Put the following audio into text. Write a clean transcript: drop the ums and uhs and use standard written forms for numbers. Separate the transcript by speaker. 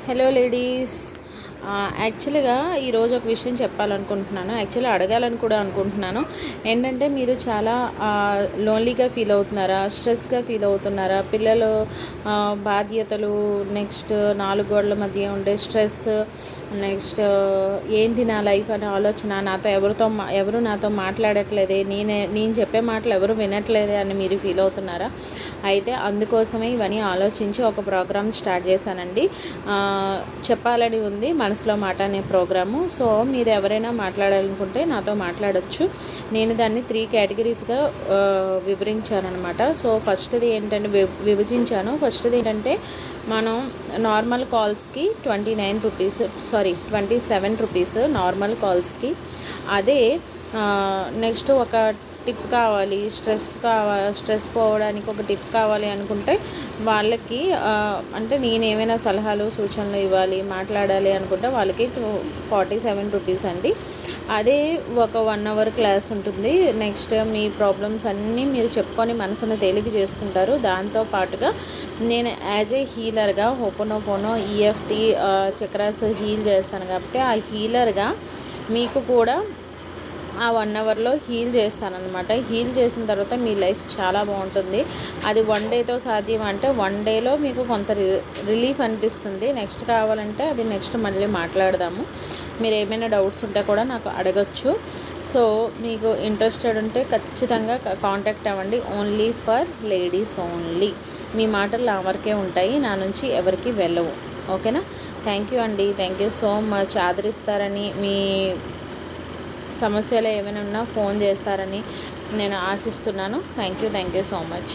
Speaker 1: Hello ladies. యాక్చువల్గా ఈరోజు ఒక విషయం చెప్పాలనుకుంటున్నాను. యాక్చువల్లీ అడగాలని కూడా అనుకుంటున్నాను. ఏంటంటే మీరు చాలా లోన్లీగా ఫీల్ అవుతున్నారా, స్ట్రెస్గా ఫీల్ అవుతున్నారా, పిల్లలు బాధ్యతలు, నెక్స్ట్ 4 గోడల మధ్య ఉండే స్ట్రెస్, నెక్స్ట్ ఏంటి నా లైఫ్ అనే ఆలోచన, నాతో ఎవరు నాతో మాట్లాడట్లేదే, నేను చెప్పే మాటలు ఎవరు వినట్లేదే అని మీరు ఫీల్ అవుతున్నారా? అయితే అందుకోసమే ఇవన్నీ ఆలోచించి ఒక ప్రోగ్రామ్ స్టార్ట్ చేశానండి. చెప్పాలని ఉంది మనసులో మాట అనే ప్రోగ్రాము. సో మీరు ఎవరైనా మాట్లాడాలనుకుంటే నాతో మాట్లాడొచ్చు. నేను దాన్ని 3 కేటగిరీస్గా వివరించానమాట. సో ఫస్ట్ది ఏంటంటే విభజించాను. ఫస్ట్ది ఏంటంటే మనం నార్మల్ కాల్స్కి 29 రూపీస్, 27 రూపీస్ నార్మల్ కాల్స్కి. అదే నెక్స్ట్ ఒక టిప్ కావాలి, స్ట్రెస్ పోవడానికి ఒక టిప్ కావాలి అనుకుంటే వాళ్ళకి అంటే నేను ఏమైనా సలహాలు సూచనలు ఇవ్వాలి, మాట్లాడాలి అనుకుంటే వాళ్ళకి 47 రూపీస్ అండి. అదే ఒక 1 అవర్ క్లాస్ ఉంటుంది. నెక్స్ట్ మీ ప్రాబ్లమ్స్ అన్నీ మీరు చెప్పుకొని మనసును తేలిక చేసుకుంటారు. దాంతో పాటుగా నేను యాజ్ ఏ హీలర్గా హోపోనోపోనో, ఈఎఫ్టీ, చక్రాస్ హీల్ చేస్తాను కాబట్టి ఆ హీలర్గా మీకు కూడా ఆ 1 అవర్లో హీల్ చేస్తానన్నమాట. హీల్ చేసిన తర్వాత మీ లైఫ్ చాలా బాగుంటుంది. అది 1 డేతో సాధ్యం అంటే 1 డేలో మీకు కొంత రిలీఫ్ అనిపిస్తుంది. నెక్స్ట్ కావాలంటే అది నెక్స్ట్ మళ్ళీ మాట్లాడదాము. మీరు ఏమైనా డౌట్స్ ఉంటే కూడా నాకు అడగచ్చు. సో మీకు ఇంట్రెస్టెడ్ ఉంటే ఖచ్చితంగా కాంటాక్ట్ అవ్వండి. Only for ladies only. మీ మాటలు నా వరకే ఉంటాయి, నా నుంచి ఎవరికి వెళ్ళవు. ఓకేనా? థ్యాంక్ యూ అండి. Thank you so much. ఆదరిస్తారని, మీ సమస్యలు ఏమైనా ఉన్నా ఫోన్ చేస్తారని నేను ఆశిస్తున్నాను. Thank you so much.